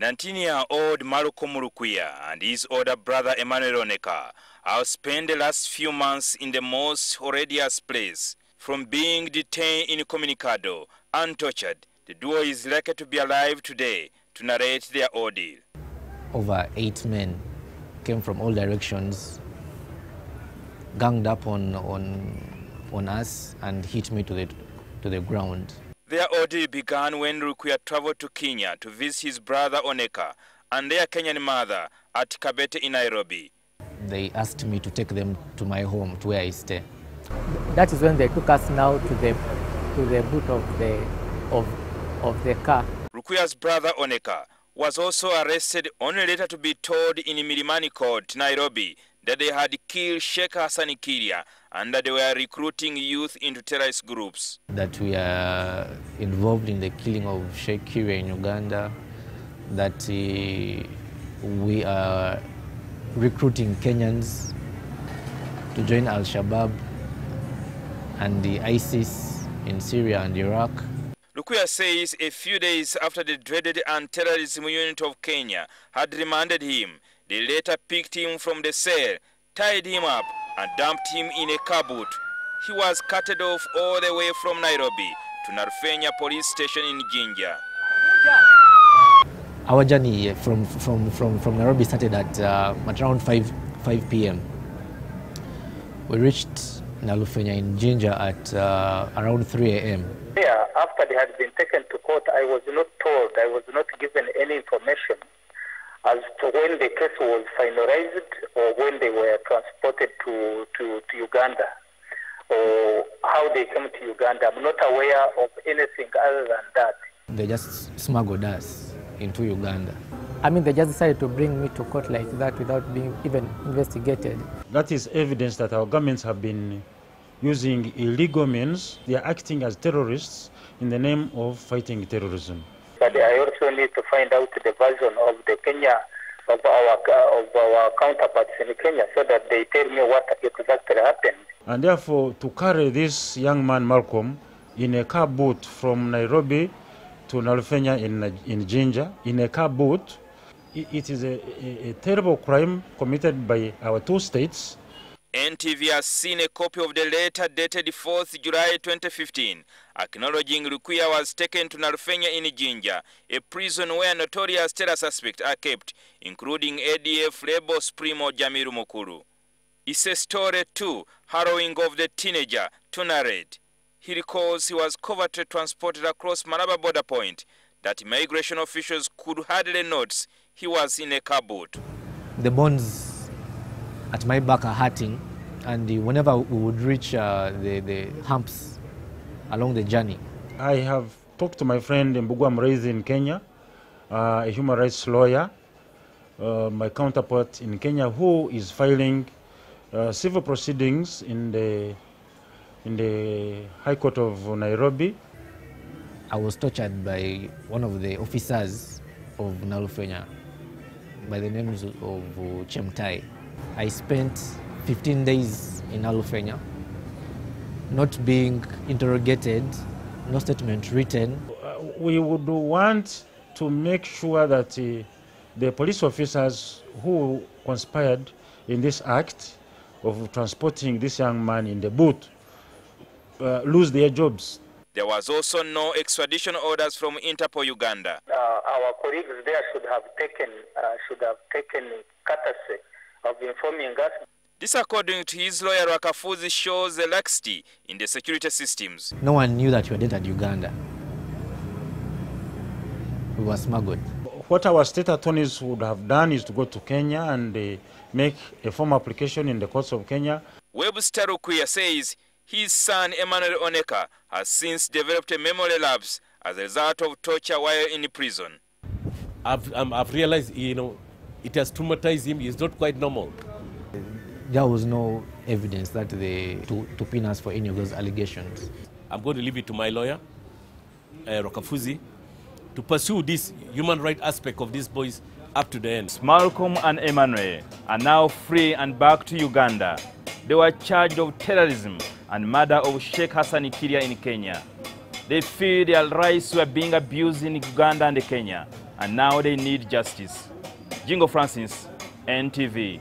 19-year-old Lukwiya and his older brother Emmanuel Oneka have spent the last few months in the most horrendous place. From being detained incommunicado and tortured, the duo is lucky to be alive today to narrate their ordeal. Over 8 men came from all directions, ganged up on us and hit me to the ground. Their ordeal began when Lukwiya traveled to Kenya to visit his brother Oneka and their Kenyan mother at Kabete in Nairobi. They asked me to take them to my home, to where I stay. That is when they took us now to the boot of the car. Lukwiya's brother Oneka was also arrested, only later to be told in Milimani Court, Nairobi, that they had killed Sheikh Hassan Kirya and that they were recruiting youth into terrorist groups. That we are involved in the killing of Sheikh Kirya in Uganda, that we are recruiting Kenyans to join Al-Shabaab and the ISIS in Syria and Iraq. Lukwiya says a few days after the dreaded anti-terrorism unit of Kenya had remanded him, they later picked him from the cell, tied him up and dumped him in a car boot. He was carted off all the way from Nairobi to Narfenya police station in Jinja. Our journey from Nairobi started at around 5 p.m. We reached Narfenya in Jinja at around 3 a.m. Yeah, after they had been taken to court, I was not told, I was not given any information as to when the case was finalized or when they were transported to Uganda or how they came to Uganda. I'm not aware of anything other than that. They just smuggled us into Uganda. I mean, they just decided to bring me to court like that without being even investigated. That is evidence that our governments have been using illegal means. They are acting as terrorists in the name of fighting terrorism. But I also need to find out the version of the Kenya, of our counterparts in Kenya, so that they tell me what exactly happened. And therefore, to carry this young man, Malcolm, in a car boot from Nairobi to Narfenya in Jinja, in a car boot, it is a terrible crime committed by our two states. NTV has seen a copy of the letter dated 4th July 2015, acknowledging Lukwiya was taken to Narfenya in Jinja, a prison where notorious terror suspects are kept, including ADF rebel Primo Jamiru Mukuru. It's a story too harrowing of the teenager to narrate. He recalls he was covertly transported across Malaba border point, that immigration officials could hardly notice he was in a car boot. The bones at my back are hurting, and whenever we would reach the humps along the journey. I have talked to my friend Mbugu I'm raised in Kenya, a human rights lawyer, my counterpart in Kenya, who is filing civil proceedings in the High Court of Nairobi. I was tortured by one of the officers of Narfenya by the names of Chemtai. I spent 15 days in Narfenya, not being interrogated, no statement written. We would want to make sure that the police officers who conspired in this act of transporting this young man in the boot lose their jobs. There was also no extradition orders from Interpol Uganda. Our colleagues there should have taken courtesy of informing us. This, according to his lawyer Rwakafuuzi, shows the laxity in the security systems. No one knew that we had entered Uganda. We were smuggled. What our state attorneys would have done is to go to Kenya and make a formal application in the courts of Kenya. Webster Lukwiya says his son Emmanuel Oneka has since developed a memory lapse as a result of torture while in prison. I've realized, it has traumatized him. He's not quite normal. There was no evidence that to pin us for any of those allegations. I'm going to leave it to my lawyer, Rwakafuuzi, to pursue this human rights aspect of these boys up to the end. Malcolm and Emmanuel are now free and back to Uganda. They were charged of terrorism and murder of Sheikh Hassan Kirya in Kenya. They feel their rights were being abused in Uganda and Kenya. and now they need justice. Jingo Francis, NTV.